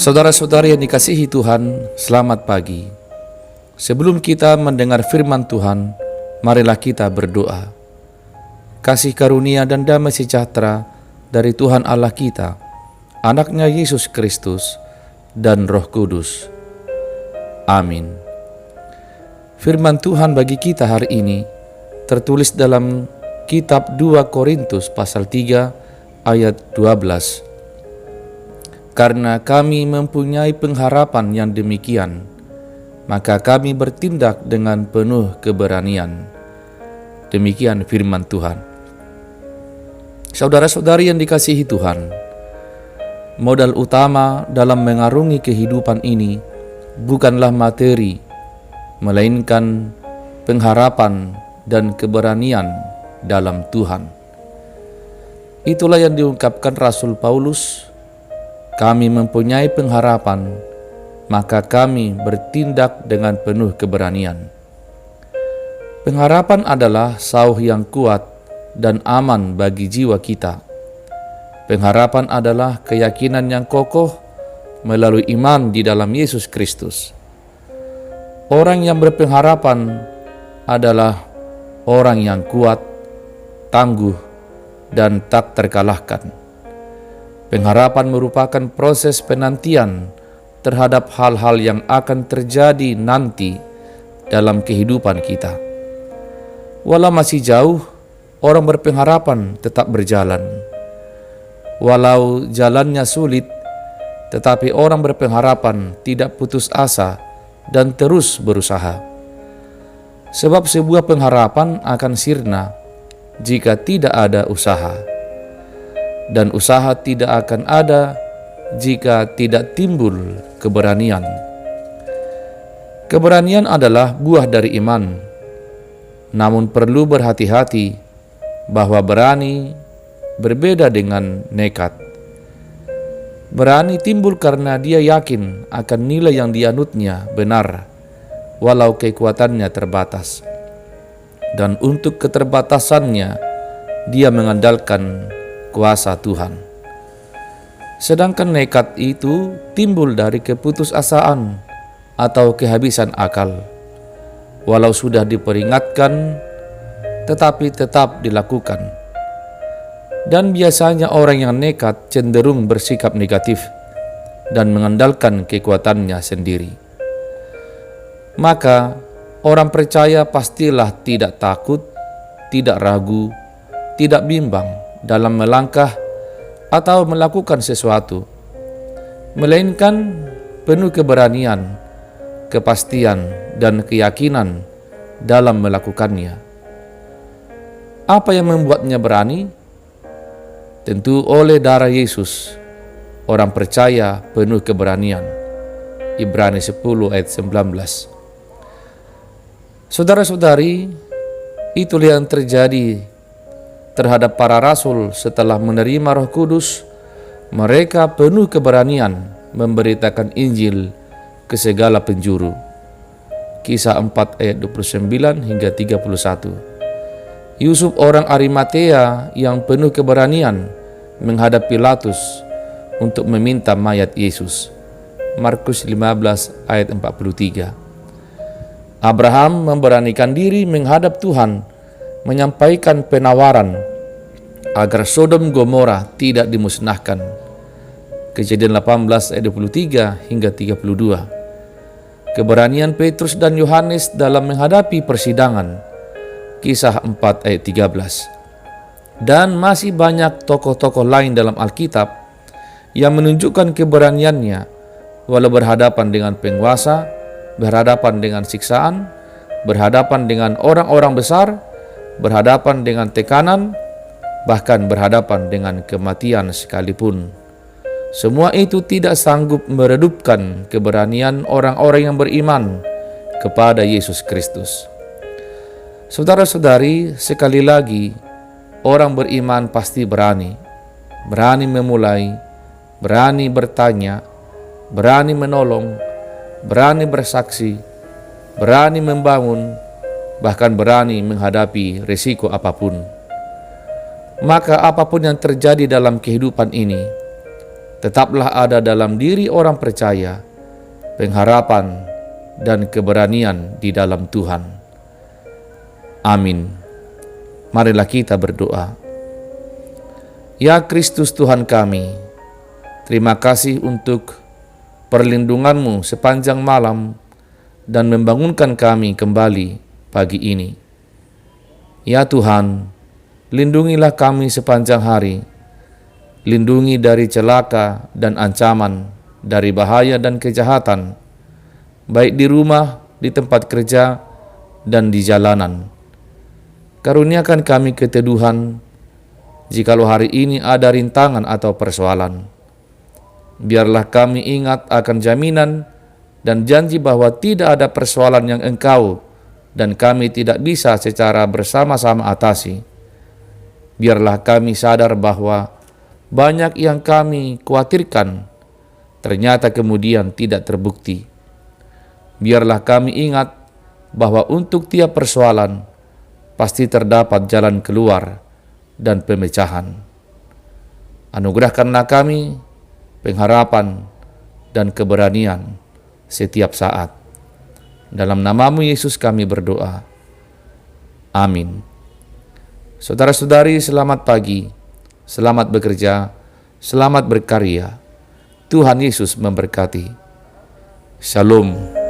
Saudara-saudari yang dikasihi Tuhan, selamat pagi. Sebelum kita mendengar firman Tuhan, marilah kita berdoa. Kasih karunia dan damai sejahtera dari Tuhan Allah kita, Anaknya Yesus Kristus, dan Roh Kudus. Amin. Firman Tuhan bagi kita hari ini tertulis dalam kitab 2 Korintus pasal 3 ayat 12. Karena kami mempunyai pengharapan yang demikian, maka kami bertindak dengan penuh keberanian. Demikian firman Tuhan. Saudara-saudari yang dikasihi Tuhan, modal utama dalam mengarungi kehidupan ini bukanlah materi, melainkan pengharapan dan keberanian dalam Tuhan. Itulah yang diungkapkan Rasul Paulus. Kami mempunyai pengharapan, maka kami bertindak dengan penuh keberanian. Pengharapan adalah sauh yang kuat dan aman bagi jiwa kita. Pengharapan adalah keyakinan yang kokoh melalui iman di dalam Yesus Kristus. Orang yang berpengharapan adalah orang yang kuat, tangguh, dan tak terkalahkan. Pengharapan merupakan proses penantian terhadap hal-hal yang akan terjadi nanti dalam kehidupan kita. Walau masih jauh, orang berpengharapan tetap berjalan. Walau jalannya sulit, tetapi orang berpengharapan tidak putus asa dan terus berusaha. Sebab sebuah pengharapan akan sirna jika tidak ada usaha. Dan usaha tidak akan ada jika tidak timbul keberanian. Keberanian adalah buah dari iman, namun perlu berhati-hati bahwa berani berbeda dengan nekat. Berani timbul karena dia yakin akan nilai yang dianutnya benar, walau kekuatannya terbatas. Dan untuk keterbatasannya, dia mengandalkan kuasa Tuhan. Sedangkan nekat itu timbul dari keputusasaan atau kehabisan akal. Walau sudah diperingatkan, tetapi tetap dilakukan. Dan biasanya orang yang nekat cenderung bersikap negatif dan mengandalkan kekuatannya sendiri. Maka orang percaya pastilah tidak takut, tidak ragu, tidak bimbang dalam melangkah atau melakukan sesuatu, melainkan penuh keberanian, kepastian, dan keyakinan dalam melakukannya. Apa yang membuatnya berani? Tentu oleh darah Yesus, orang percaya penuh keberanian. Ibrani 10 ayat 19. Saudara-saudari, itulah yang terjadi terhadap para rasul setelah menerima Roh Kudus. Mereka penuh keberanian memberitakan Injil ke segala penjuru. Kisah 4 ayat 29 hingga 31. Yusuf orang Arimatea yang penuh keberanian menghadap Pilatus untuk meminta mayat Yesus. Markus 15 ayat 43. Abraham memberanikan diri menghadap Tuhan, menyampaikan penawaran agar Sodom Gomora tidak dimusnahkan. Kejadian 18 ayat 23 hingga 32. Keberanian Petrus dan Yohanes dalam menghadapi persidangan. Kisah 4 ayat 13. Dan masih banyak tokoh-tokoh lain dalam Alkitab yang menunjukkan keberaniannya walau berhadapan dengan penguasa, berhadapan dengan siksaan, berhadapan dengan orang-orang besar, berhadapan dengan tekanan, bahkan berhadapan dengan kematian sekalipun. Semua itu tidak sanggup meredupkan keberanian orang-orang yang beriman kepada Yesus Kristus. Saudara-saudari, sekali lagi, orang beriman pasti berani. Berani memulai, berani bertanya, berani menolong, berani bersaksi, berani membangun, bahkan berani menghadapi risiko apapun. Maka apapun yang terjadi dalam kehidupan ini, tetaplah ada dalam diri orang percaya pengharapan dan keberanian di dalam Tuhan. Amin. Marilah kita berdoa. Ya Kristus Tuhan kami, terima kasih untuk perlindungan-Mu sepanjang malam dan membangunkan kami kembali pagi ini. Ya Tuhan, lindungilah kami sepanjang hari. Lindungi dari celaka dan ancaman, dari bahaya dan kejahatan, baik di rumah, di tempat kerja, dan di jalanan. Karuniakan kami keteduhan jikalau hari ini ada rintangan atau persoalan. Biarlah kami ingat akan jaminan dan janji bahwa tidak ada persoalan yang Engkau dan kami tidak bisa secara bersama-sama atasi. Biarlah kami sadar bahwa banyak yang kami khawatirkan ternyata kemudian tidak terbukti. Biarlah kami ingat bahwa untuk tiap persoalan pasti terdapat jalan keluar dan pemecahan. Anugerahkanlah kami pengharapan dan keberanian setiap saat. Dalam nama-Mu Yesus kami berdoa. Amin. Saudara-saudari, selamat pagi. Selamat bekerja, selamat berkarya. Tuhan Yesus memberkati. Shalom.